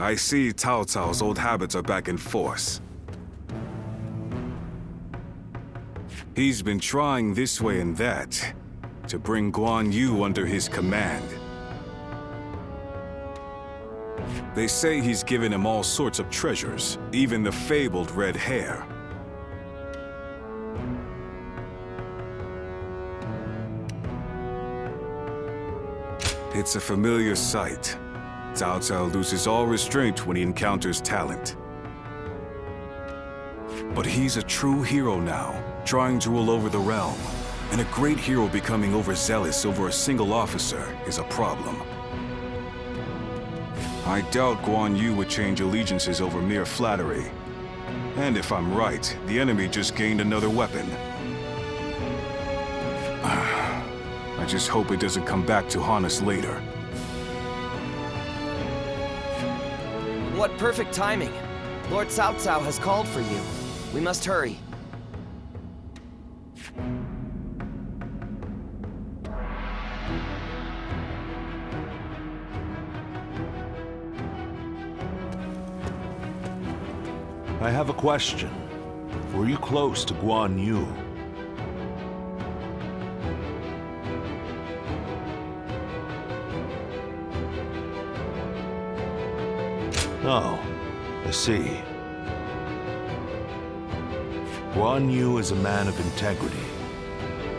I see Cao Cao's old habits are back in force. He's been trying this way and that to bring Guan Yu under his command. They say he's given him all sorts of treasures, even the fabled red hair. It's a familiar sight. Cao Cao loses all restraint when he encounters talent. But he's a true hero now, trying to rule over the realm. And a great hero becoming overzealous over a single officer is a problem. I doubt Guan Yu would change allegiances over mere flattery. And if I'm right, the enemy just gained another weapon. I just hope it doesn't come back to haunt us later. What perfect timing! Lord Cao Cao has called for you. We must hurry. I have a question. Were you close to Guan Yu? Oh, I see. Guan Yu is a man of integrity.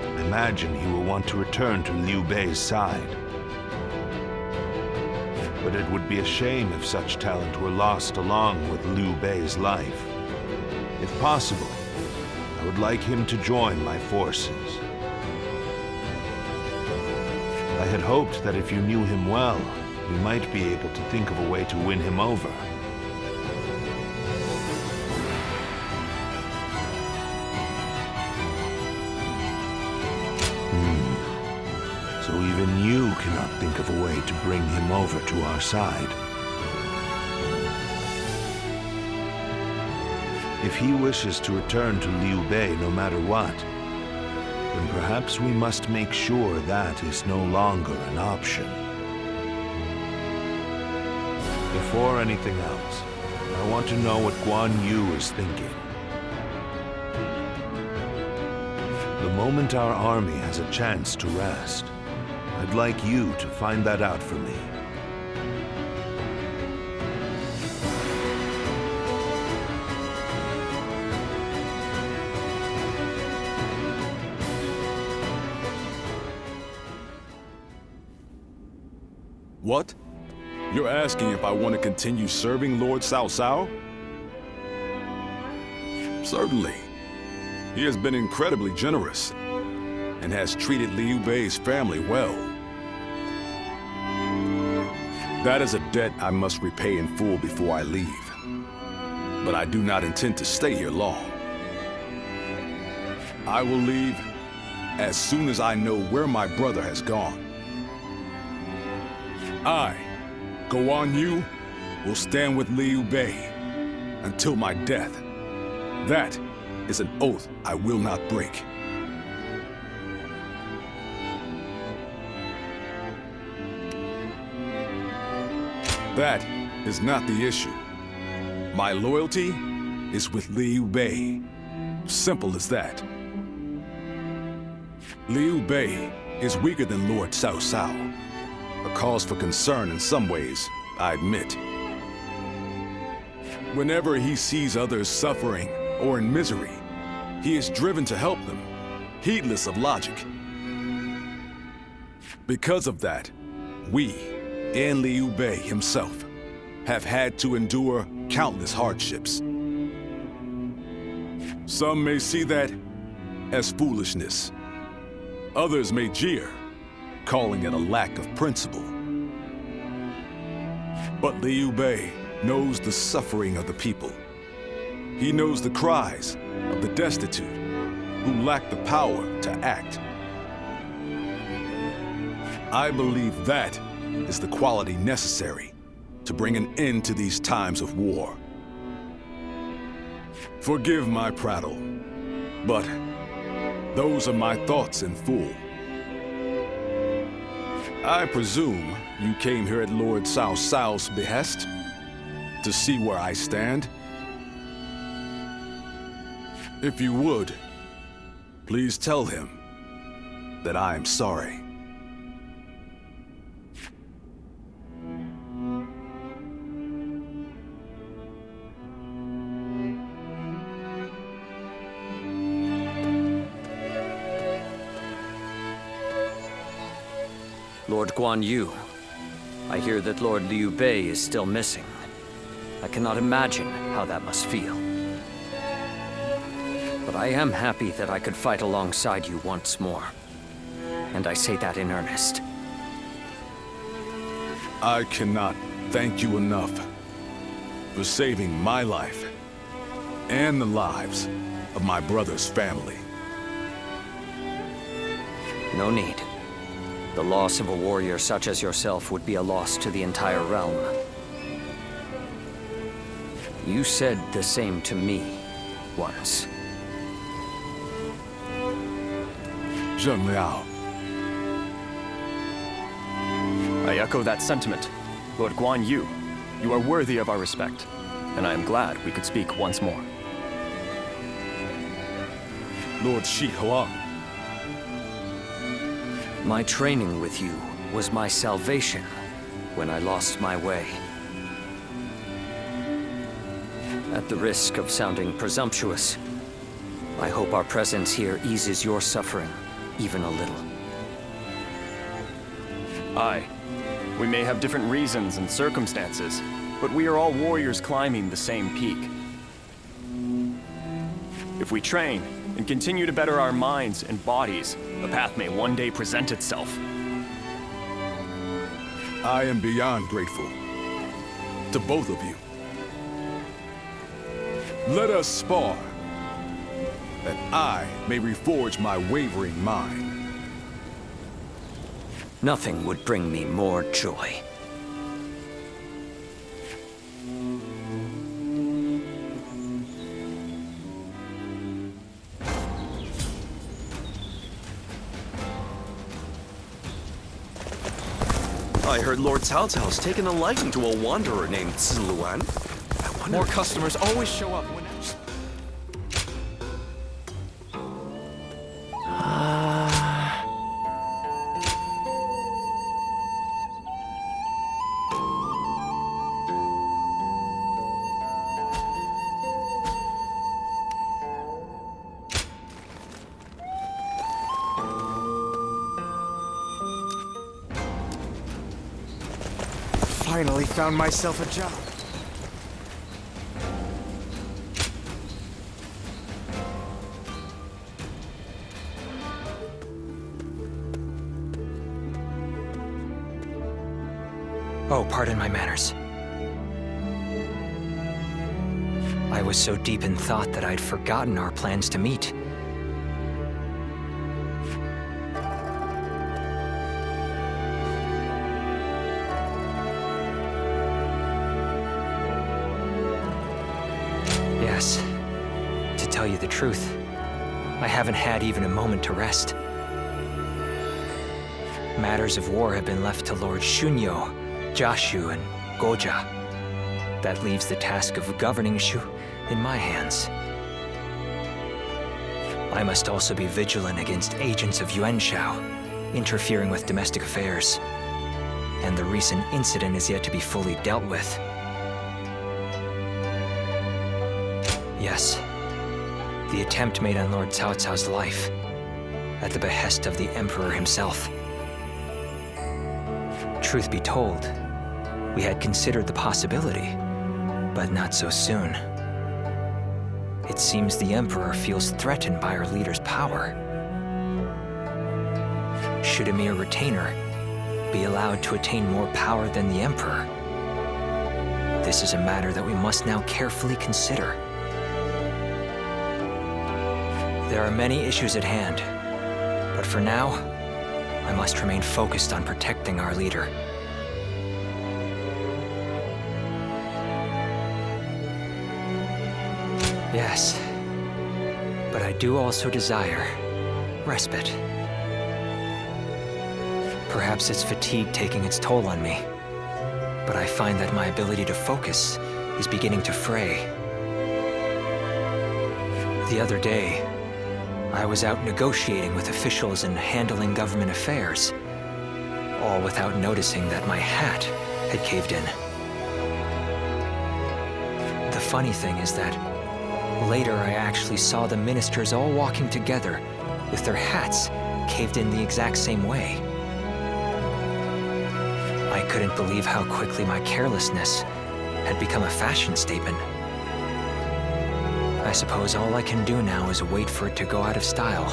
I imagine he will want to return to Liu Bei's side. But it would be a shame if such talent were lost along with Liu Bei's life. If possible, I would like him to join my forces. I had hoped that if you knew him well, you might be able to think of a way to win him over. So even you cannot think of a way to bring him over to our side. If he wishes to return to Liu Bei no matter what, then perhaps we must make sure that is no longer an option. Before anything else, I want to know what Guan Yu is thinking. The moment our army has a chance to rest, I'd like you to find that out for me. What? You're asking if I want to continue serving Lord Cao Cao? Certainly. He has been incredibly generous and has treated Liu Bei's family well. That is a debt I must repay in full before I leave. But I do not intend to stay here long. I will leave as soon as I know where my brother has gone. I, Guan Yu, will stand with Liu Bei until my death. That is an oath I will not break. That is not the issue. My loyalty is with Liu Bei. Simple as that. Liu Bei is weaker than Lord Cao Cao. A cause for concern in some ways, I admit. Whenever he sees others suffering or in misery, he is driven to help them, heedless of logic. Because of that, we, and Liu Bei himself, have had to endure countless hardships. Some may see that as foolishness. Others may jeer, calling it a lack of principle. But Liu Bei knows the suffering of the people. He knows the cries of the destitute who lack the power to act. I believe that is the quality necessary to bring an end to these times of war. Forgive my prattle, but those are my thoughts in full. I presume you came here at Lord Cao Cao's behest? to see where I stand? If you would, please tell him that I am sorry. Lord Guan Yu, I hear that Lord Liu Bei is still missing. I cannot imagine how that must feel. But I am happy that I could fight alongside you once more. And I say that in earnest. I cannot thank you enough for saving my life and the lives of my brother's family. No need. The loss of a warrior such as yourself would be a loss to the entire realm. You said the same to me once. Zheng Liao, I echo that sentiment. Lord Guan Yu, you are worthy of our respect, and I am glad we could speak once more. Lord Shi Huang, My training with you was my salvation when I lost my way. At the risk of sounding presumptuous, I hope our presence here eases your suffering even a little. Aye, we may have different reasons and circumstances, but we are all warriors climbing the same peak. If we train and continue to better our minds and bodies, the path may one day present itself. I am beyond grateful to both of you. Let us spar, that I may reforge my wavering mind. Nothing would bring me more joy. I heard Lord Cao Cao's taken a liking to a wanderer named Ziluan. I wonder... More customers always show up when... Finally found myself a job. Oh, pardon my manners. I was so deep in thought that I'd forgotten our plans to meet. Yes, to tell you the truth, I haven't had even a moment to rest. Matters of war have been left to Lord Shunyo, Jashu, and Goja. That leaves the task of governing Shu in my hands. I must also be vigilant against agents of Yuanshao, interfering with domestic affairs. And the recent incident is yet to be fully dealt with. Yes, the attempt made on Lord Cao Cao's life, at the behest of the Emperor himself. Truth be told, we had considered the possibility, but not so soon. It seems the Emperor feels threatened by our leader's power. Should a mere retainer be allowed to attain more power than the Emperor? This is a matter that we must now carefully consider. There are many issues at hand, but for now, I must remain focused on protecting our leader. Yes, but I do also desire respite. Perhaps it's fatigue taking its toll on me, but I find that my ability to focus is beginning to fray. The other day, I was out negotiating with officials and handling government affairs, all without noticing that my hat had caved in. The funny thing is that later I actually saw the ministers all walking together with their hats caved in the exact same way. I couldn't believe how quickly my carelessness had become a fashion statement. I suppose all I can do now is wait for it to go out of style.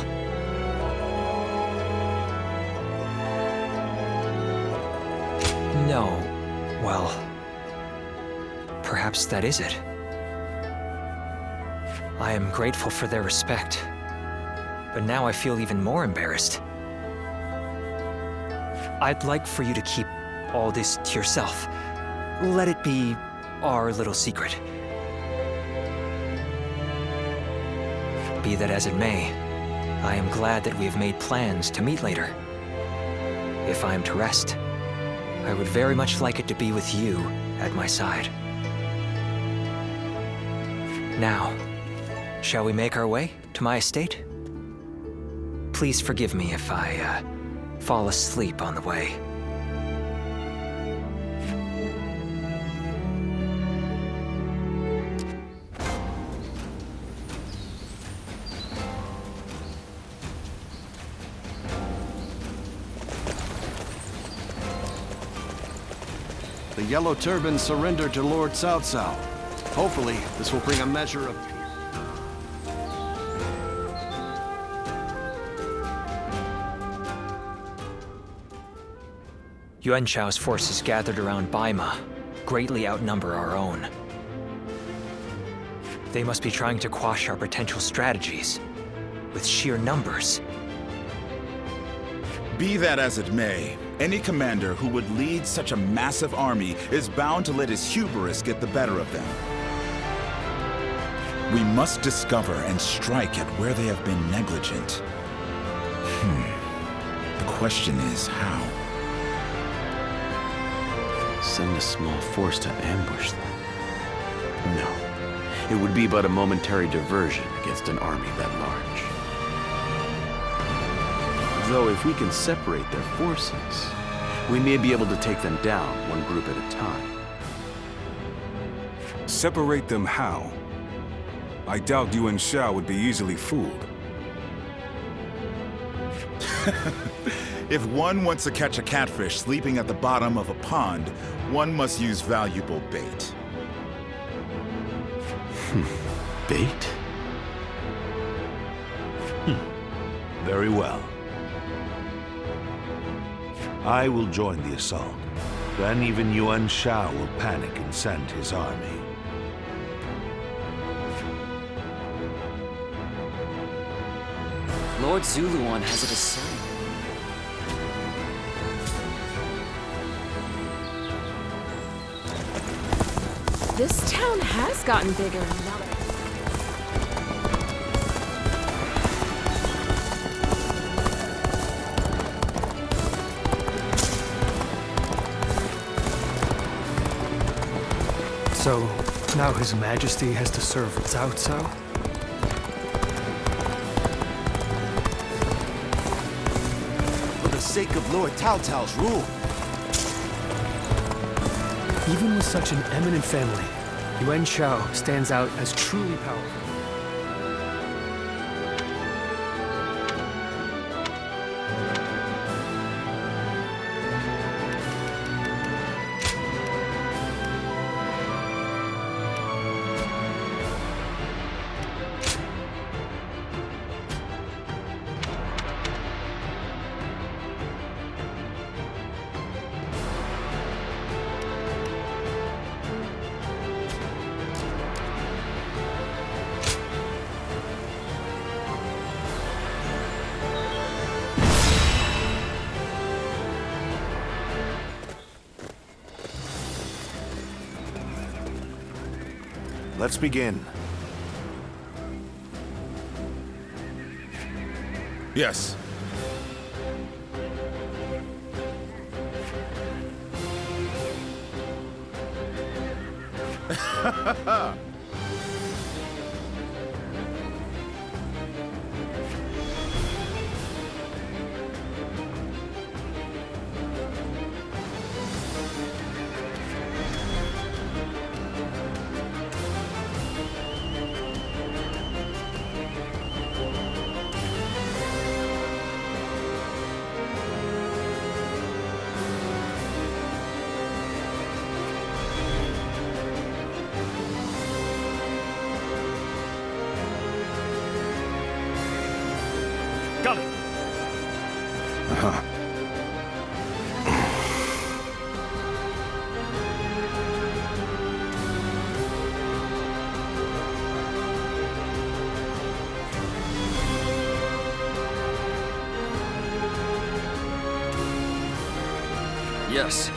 No, well, perhaps that is it. I am grateful for their respect, but now I feel even more embarrassed. I'd like for you to keep all this to yourself. Let it be our little secret. Be that as it may, I am glad that we have made plans to meet later. If I am to rest, I would very much like it to be with you at my side. Now, shall we make our way to my estate? Please forgive me if I fall asleep on the way. The Yellow Turban surrendered to Lord Cao Cao. Hopefully, this will bring a measure of peace. Yuan Shao's forces gathered around Baima greatly outnumber our own. They must be trying to quash our potential strategies with sheer numbers. Be that as it may, any commander who would lead such a massive army is bound to let his hubris get the better of them. We must discover and strike at where they have been negligent. The question is how? Send a small force to ambush them? No. It would be but a momentary diversion against an army that large. Though if we can separate their forces, we may be able to take them down one group at a time. Separate them how? I doubt Yuan Shao would be easily fooled. If one wants to catch a catfish sleeping at the bottom of a pond, one must use valuable bait. Bait? Very well. I will join the assault. Then even Yuan Shao will panic and send his army. Lord Zuluan has a discernment. This town has gotten bigger now that So, now His Majesty has to serve Cao Cao? For the sake of Lord Cao Cao's rule. Even with such an eminent family, Yuan Shao stands out as truly powerful. Let's begin. Yes. Got it. Yes.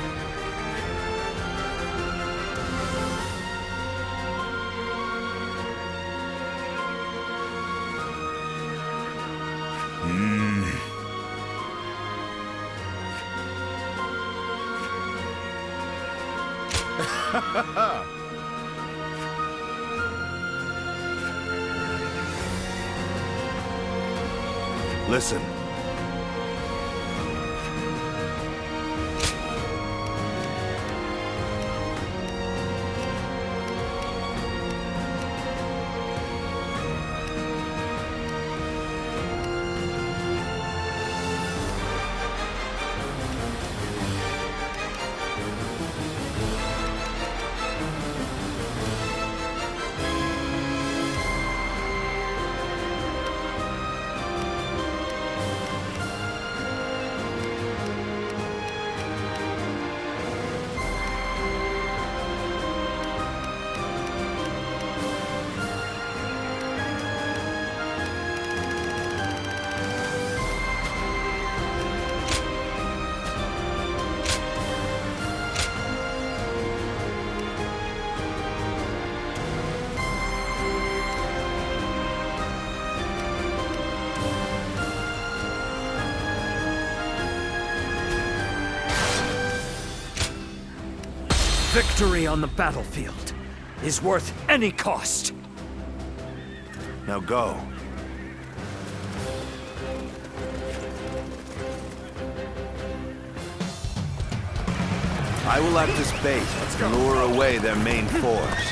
Listen. Victory on the battlefield is worth any cost. Now go. I will act as bait to lure away their main force.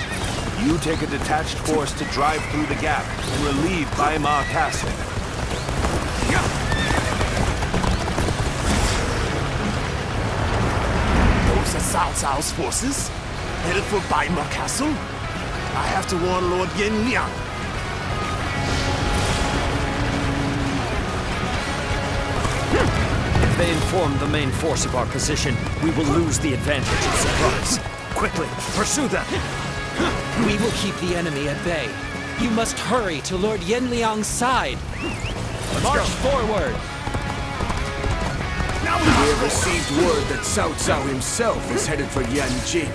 You take a detached force to drive through the gap and relieve Baimar Castle. Those are Cao Cao's forces, headed for Baimar Castle. I have to warn Lord Yen Liang. If they inform the main force of our position, we will lose the advantage of surprise. Quickly, pursue them! We will keep the enemy at bay. You must hurry to Lord Yen Liang's side. March forward! We have received word that Cao Cao himself is headed for Yanjin.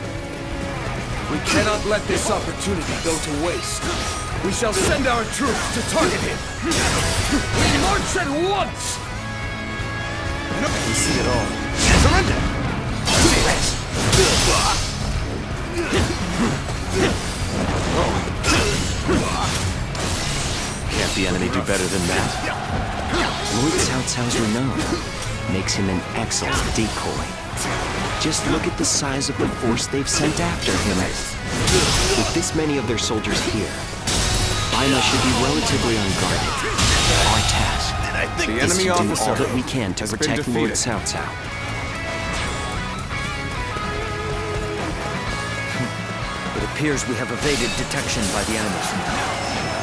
We cannot let this opportunity go to waste. We shall send our troops to target him. We march at once! We see it all. Surrender! Can't the enemy do better than that? Lord Cao Cao's renown makes him an excellent decoy. Just look at the size of the force they've sent after him. With this many of their soldiers here, Baima should be relatively unguarded. Our task is to do all that we can to protect Lord Cao Cao. It appears we have evaded detection by the enemy.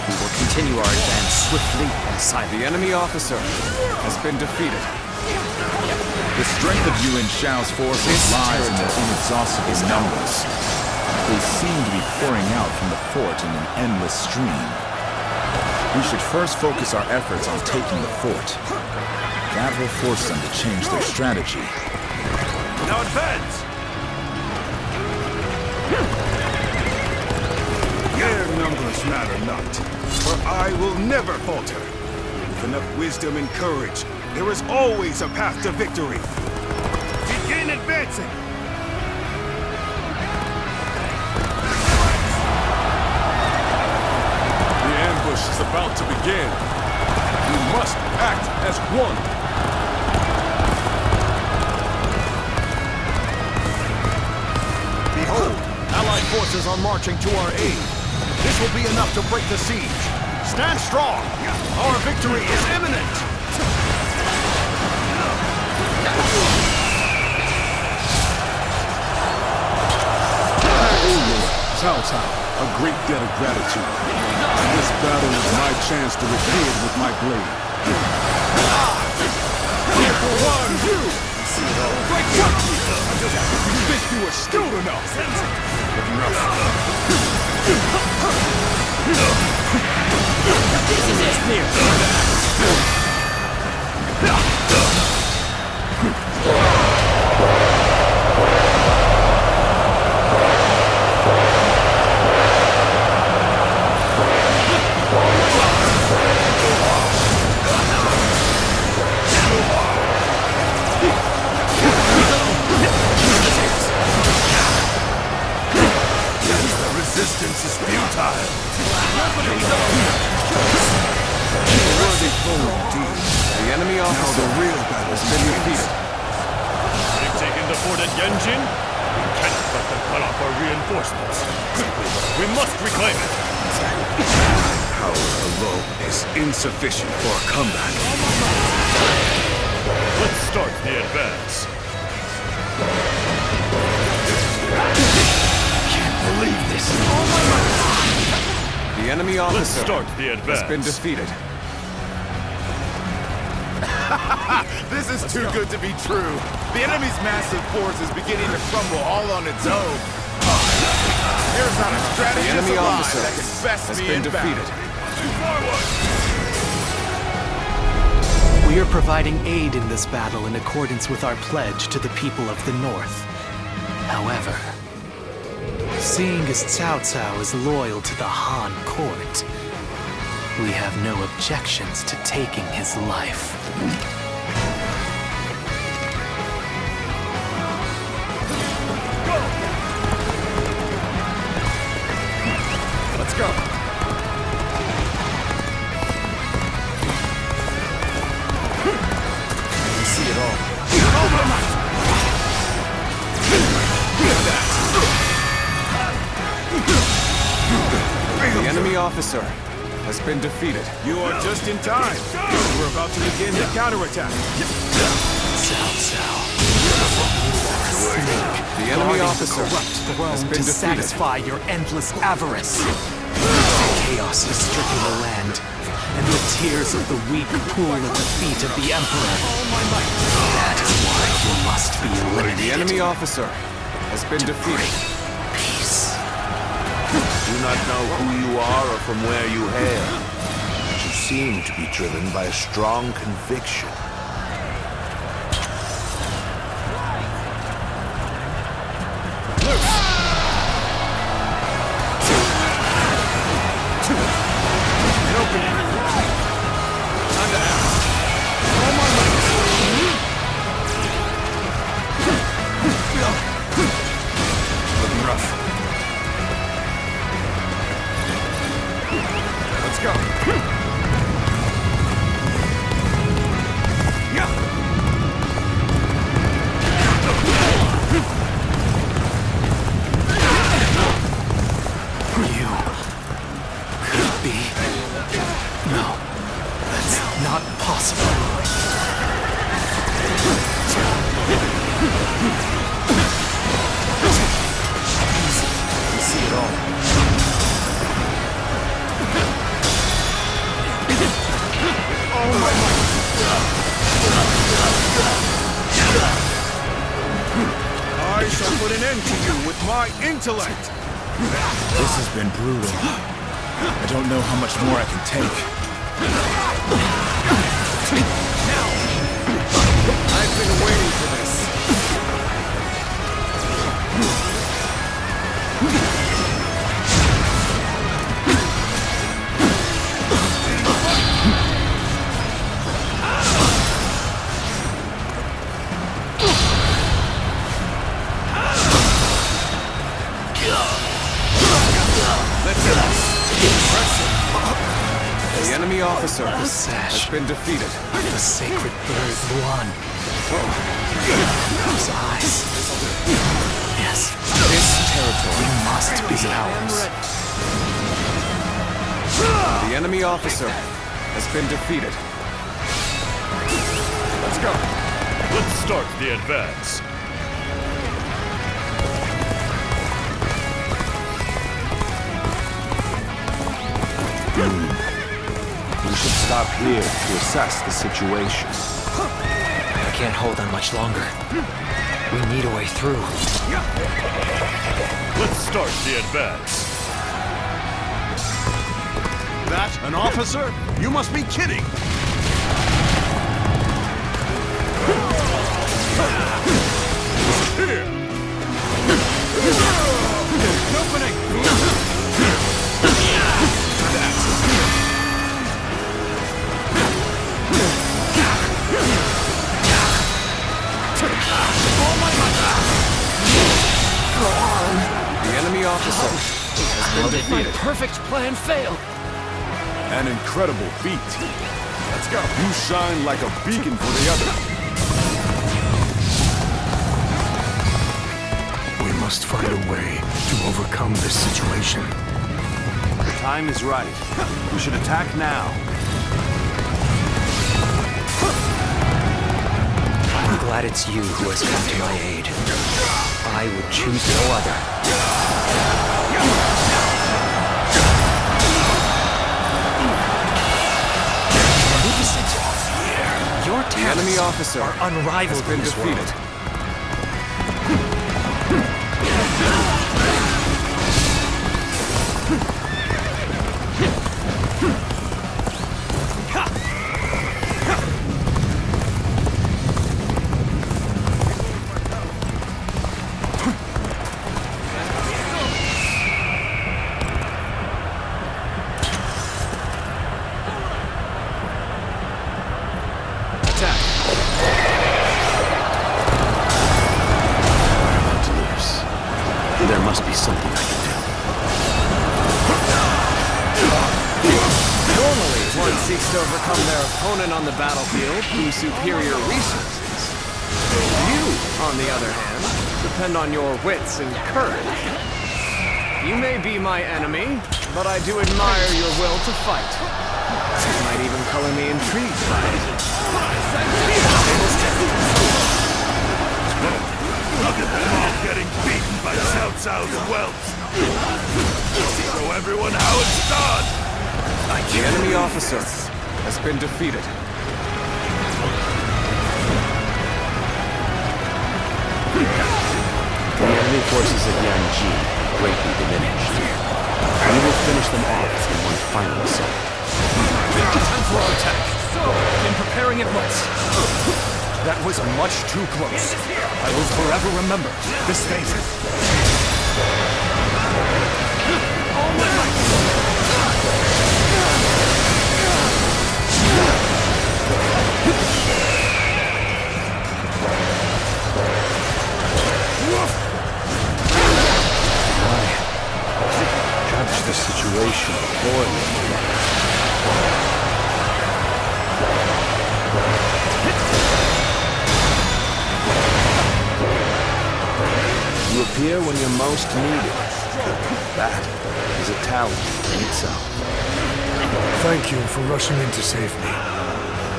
We will continue our advance swiftly and silently. The enemy officer has been defeated. The strength of Yuan Shao's forces lies in their inexhaustible numbers. They seem to be pouring out from the fort in an endless stream. We should first focus our efforts on taking the fort. That will force them to change their strategy. Now advance! Their numbers matter not, for I will never falter. With enough wisdom and courage, there is always a path to victory. Begin advancing! force is about to begin. We must act as one. Behold, Allied forces are marching to our aid. This will be enough to break the siege. Stand strong. Our victory is imminent. Cao Cao, a great debt of gratitude. This battle is my chance to repay it with my blade. Here for one, you! Break up! You think you were skilled enough? This is it, clear. Resistance is futile. Worthy foe indeed. The enemy officer. Now the real battle has been defeated. They've taken the fort at Yanjin. We can't let them cut off our reinforcements. We must reclaim it. Power alone is insufficient for a comeback. Let's start the advance. Believe this. The enemy officer. Let's start the advance. Has been defeated. This is too good to be true. The enemy's massive force is beginning to crumble all on its own. There's not a strategist The enemy alive officer that can best has me been in defeated. We are providing aid in this battle in accordance with our pledge to the people of the North. However, seeing as Cao Cao is loyal to the Han court, we have no objections to taking his life. Let's go. You see it all. The enemy officer has been defeated. You are just in time. We're about to begin the counterattack. Cao Cao. The enemy officer corrupt throne has been to defeated. satisfy your endless avarice. Chaos has stricken the land, and the tears of the weak pool at the feet of the Emperor. That is why you must be eliminated. The enemy officer has been defeated. Peace. Do not know who you are or from where you hail. But you seem to be driven by a strong conviction. I shall put an end to you with my intellect. This has been brutal. I don't know how much more I can take. I've been waiting for this. enemy officer The sash has been defeated. the sacred bird Luan. His eyes. Yes, this territory must be ours. The enemy officer has been defeated. Let's go. Let's start the advance. We should stop here to assess the situation. I can't hold on much longer. We need a way through. Let's start the advance. That an officer? You must be kidding! Here! Opening! The enemy officer has How been did my defeated. perfect plan fail? An incredible feat. Let's go. You shine like a beacon for the other. We must find a way to overcome this situation. The time is right. We should attack now. I'm glad it's you who has come to my aid. I would choose no other. Magnificent. Your The talents enemy officer are unrivaled has been in this defeated. world. There must be something I can do. Normally, one seeks to overcome their opponent on the battlefield through superior resources. You, on the other hand, depend on your wits and courage. You may be my enemy, but I do admire your will to fight. You might even color me intrigued by it. Look at them all getting beaten by Cao Cao's whelps. Show everyone how it's done. The enemy officer has been defeated. The enemy forces at Yanji greatly diminished. We will finish them off in one final assault. Time for our attack. In preparing at once. That was much too close. I will forever remember this fate. Judge the situation poorly. You appear when you're most needed. That is a talent in itself. Thank you for rushing in to save me.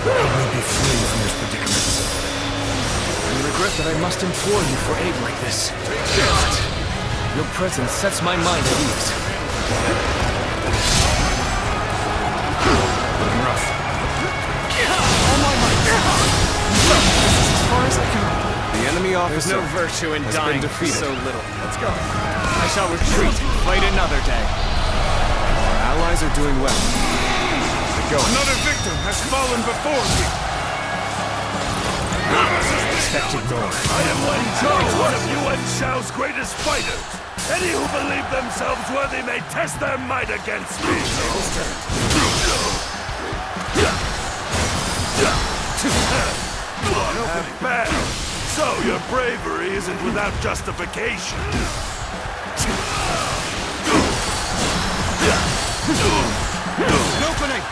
Help me be free from this predicament. I regret that I must implore you for aid like this. But your presence sets my mind at ease. Rough. All my might. This is as far as I can. The enemy There's officer no virtue in has dying been defeated. so little. Let's go. I shall retreat. Fight another day. Our allies are doing well. Go. Another victim has fallen before me. Expected more. I am Wen Zhou, one of Yuan Shao's greatest fighters. Any who believe themselves worthy may test their might against me. Have bad. So your bravery isn't without justification. An opening!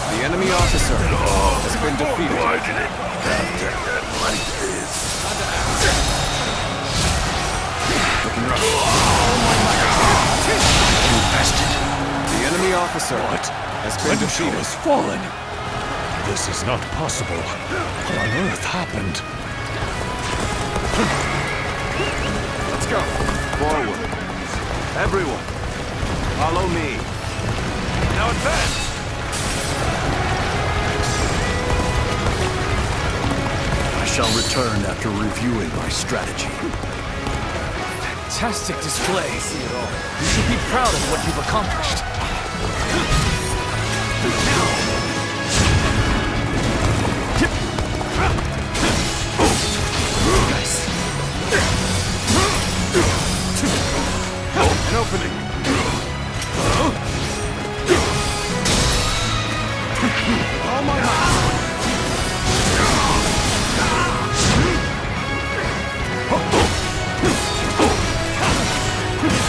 The enemy officer has been defeated. Why did it have to end like this? Looking rough. Infested. The enemy officer has been defeated. Has fallen. This is not possible. What on earth happened? Let's go. Forward. Everyone, follow me. Now advance! I shall return after reviewing my strategy. Fantastic display. You should be proud of what you've accomplished. An opening. Oh my God.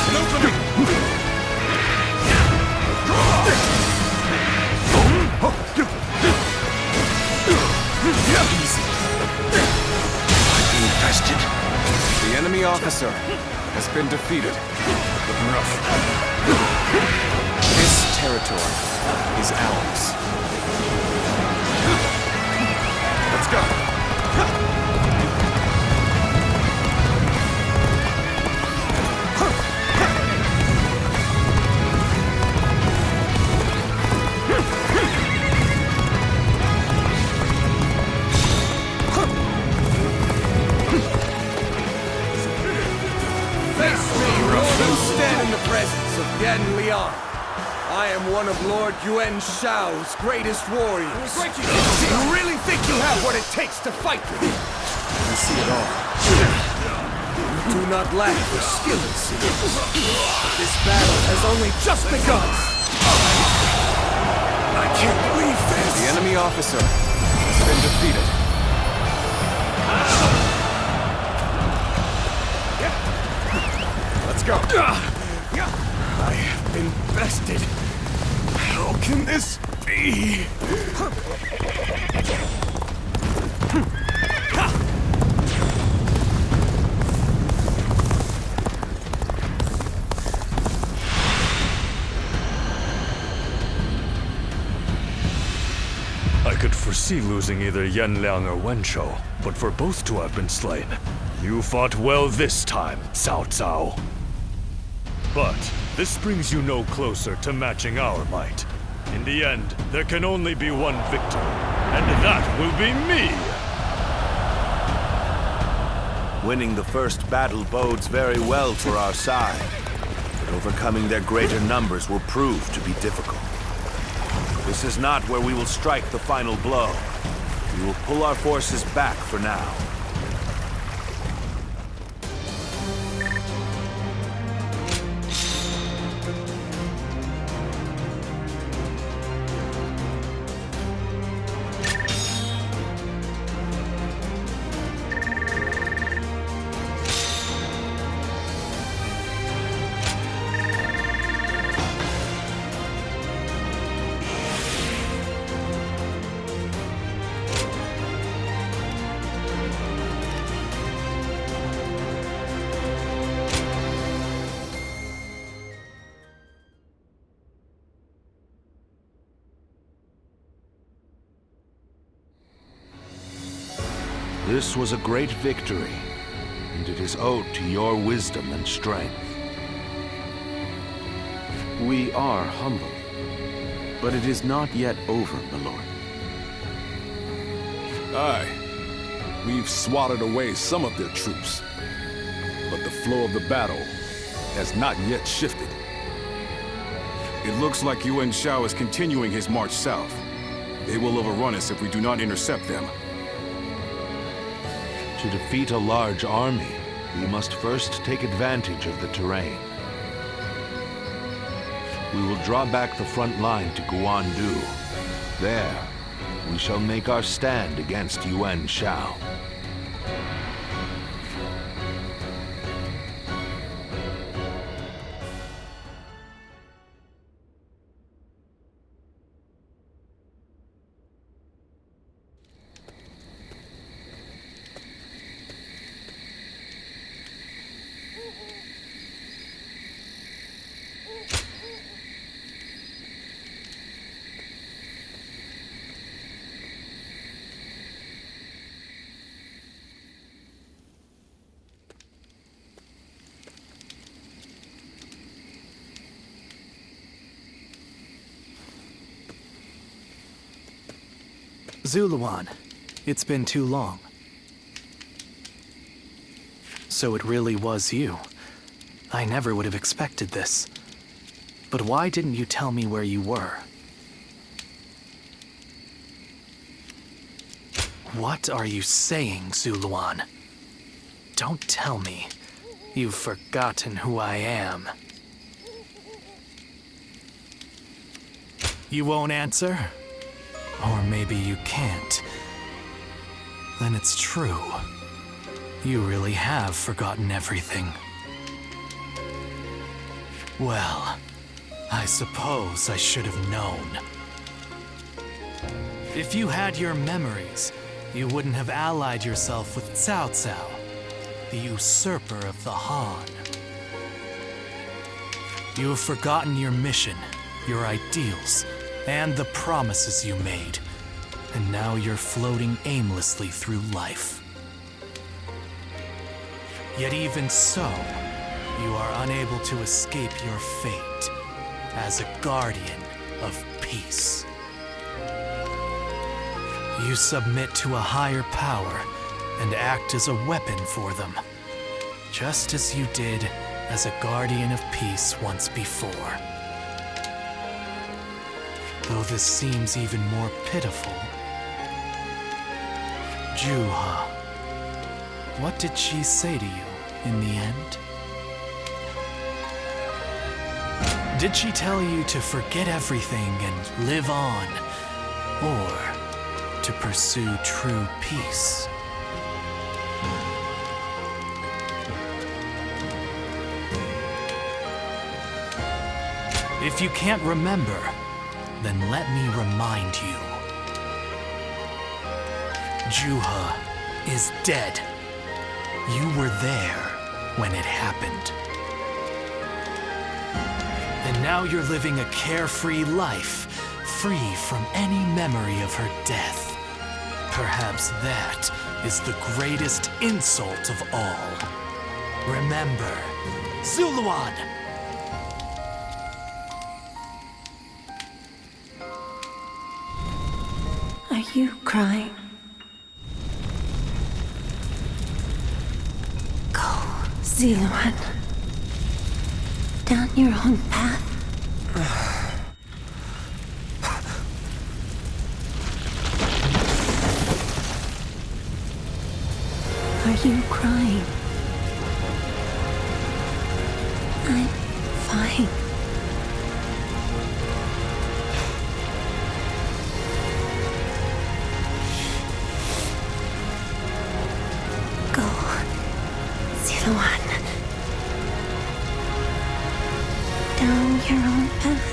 An opening. Easy. Infested. The enemy officer has been defeated. Looking rough. This territory is ours. Let's go. Stand in the presence of Yan Liang. I am one of Lord Yuan Shao's greatest warriors. Do you really think you have what it takes to fight with me? I see it all. You do not lack the skill, it seems. This battle has only just begun. I can't believe this. The enemy officer has been defeated. Let's go. I have been bested. How can this be? I could foresee losing either Yan Liang or Wen Shou, but for both to have been slain, you fought well this time, Cao Cao. But this brings you no closer to matching our might. In the end, there can only be one victor, and that will be me! Winning the first battle bodes very well for our side, but overcoming their greater numbers will prove to be difficult. This is not where we will strike the final blow. We will pull our forces back for now. This was a great victory, and it is owed to your wisdom and strength. We are humble, but it is not yet over, my lord. Aye. We've swatted away some of their troops, but the flow of the battle has not yet shifted. It looks like Yuan Shao is continuing his march south. They will overrun us if we do not intercept them. To defeat a large army, we must first take advantage of the terrain. We will draw back the front line to Guandu. There, we shall make our stand against Yuan Shao. Zuluan, it's been too long. So it really was you. I never would have expected this. But why didn't you tell me where you were? What are you saying, Zuluan? Don't tell me you've forgotten who I am. You won't answer? Or maybe you can't. Then it's true. You really have forgotten everything. Well, I suppose I should have known. If you had your memories, you wouldn't have allied yourself with Cao Cao, the usurper of the Han. You have forgotten your mission, your ideals, and the promises you made, and now you're floating aimlessly through life. Yet even so, you are unable to escape your fate as a guardian of peace. You submit to a higher power and act as a weapon for them, just as you did as a guardian of peace once before. Though this seems even more pitiful, Juha, what did she say to you in the end? Did she tell you to forget everything and live on, or to pursue true peace? If you can't remember, then let me remind you. Juha is dead. You were there when it happened. And now you're living a carefree life, free from any memory of her death. Perhaps that is the greatest insult of all. Remember, Zuluan! Are you crying? Go, Zuluan. Down your own path. Are you crying? I'm fine. Go, Zuluan. Down your own path.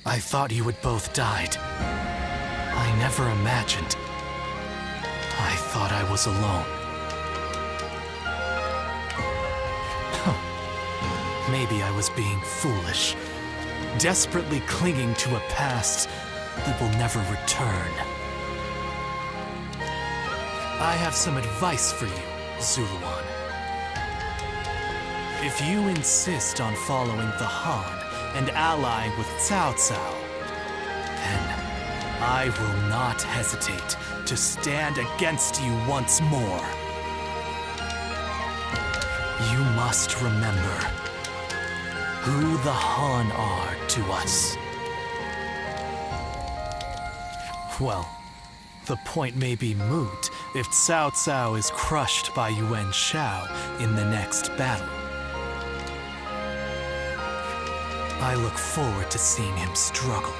I thought you had both died. I never imagined. I thought I was alone. Maybe I was being foolish, desperately clinging to a past that will never return. I have some advice for you, Zuluan. If you insist on following the Han and ally with Cao Cao, then I will not hesitate to stand against you once more. You must remember who the Han are to us. Well, The point may be moot if Cao Cao is crushed by Yuan Shao in the next battle. I look forward to seeing him struggle.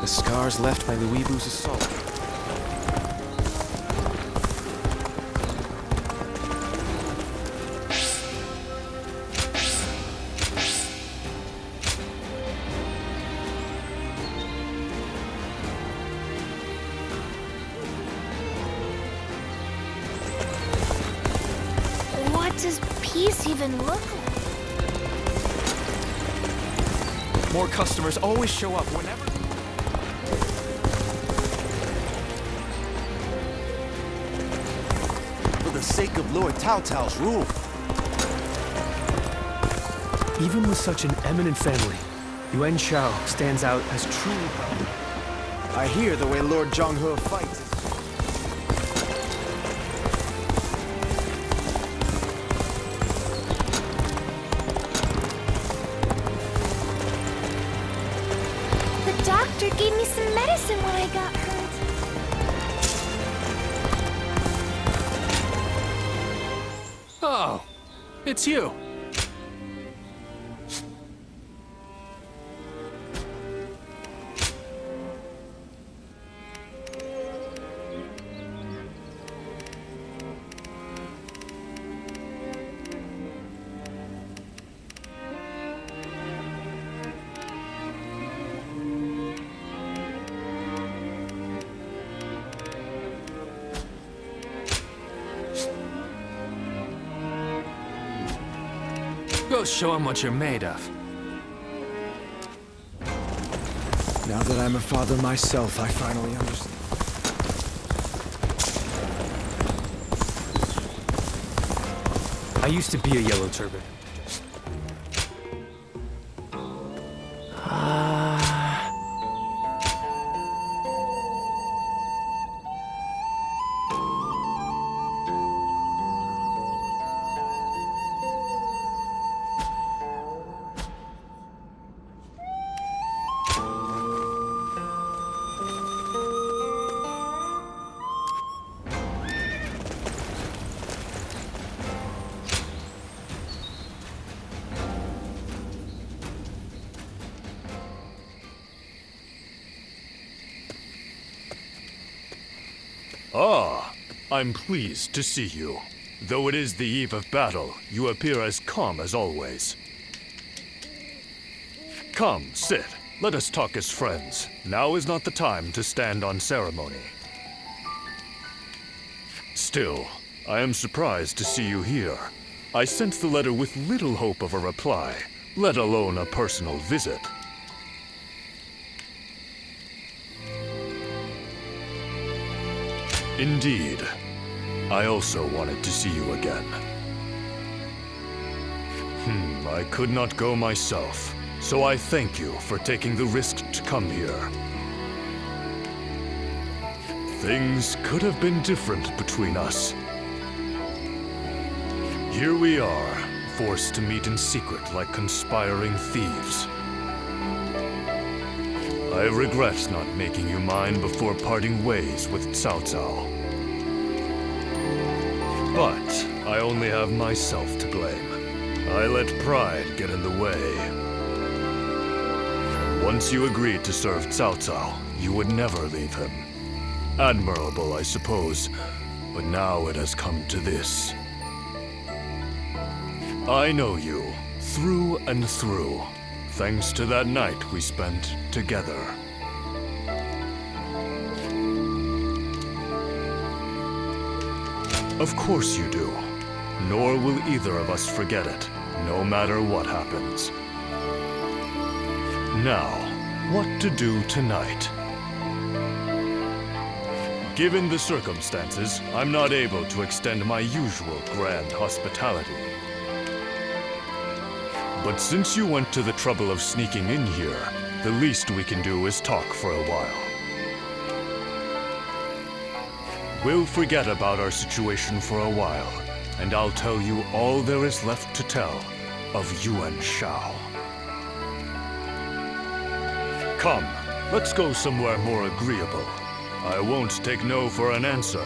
The scars left by Luibu's assault. What does peace even look like? More customers always show up whenever... For the sake of Lord Cao Cao's rule. Even with such an eminent family, Yuan Shao stands out as truly... I hear the way Lord Zhonghe fights is... The doctor gave me some medicine when I got hurt. Oh, it's you. Go show him what you're made of. Now that I'm a father myself, I finally understand. I used to be a Yellow Turban. Ah, I'm pleased to see you. Though it is the eve of battle, you appear as calm as always. Come, sit. Let us talk as friends. Now is not the time to stand on ceremony. Still, I am surprised to see you here. I sent the letter with little hope of a reply, let alone a personal visit. Indeed. I also wanted to see you again. I could not go myself, so I thank you for taking the risk to come here. Things could have been different between us. Here we are, forced to meet in secret like conspiring thieves. I regret not making you mine before parting ways with Cao Cao. But I only have myself to blame. I let pride get in the way. Once you agreed to serve Cao Cao, you would never leave him. Admirable, I suppose, but now it has come to this. I know you, through and through, thanks to that night we spent together. Of course you do. Nor will either of us forget it, no matter what happens. Now, what to do tonight. Given the circumstances, I'm not able to extend my usual grand hospitality. But since you went to the trouble of sneaking in here, the least we can do is talk for a while. We'll forget about our situation for a while, and I'll tell you all there is left to tell of Yuan Shao. Come, let's go somewhere more agreeable. I won't take no for an answer.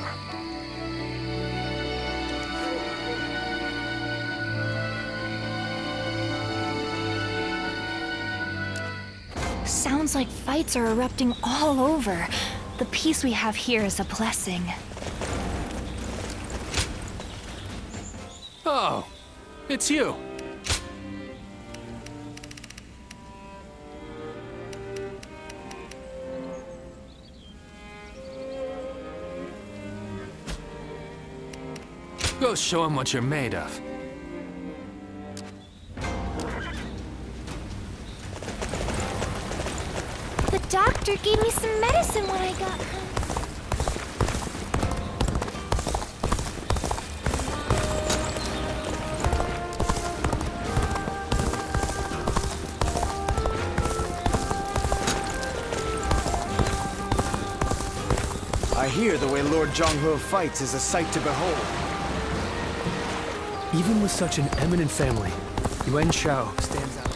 Sounds like fights are erupting all over. The peace we have here is a blessing. Oh, it's you. Go show him what you're made of. The doctor gave me some medicine when I got hurt. I hear the way Lord Zhonghe fights is a sight to behold. Even with such an eminent family, Yuan Shao stands out.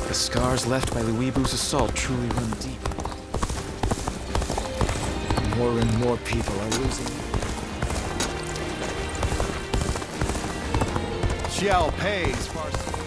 The scars left by Liu Bu's assault truly run deep. More and more people are losing. Xiao Pei, as far as...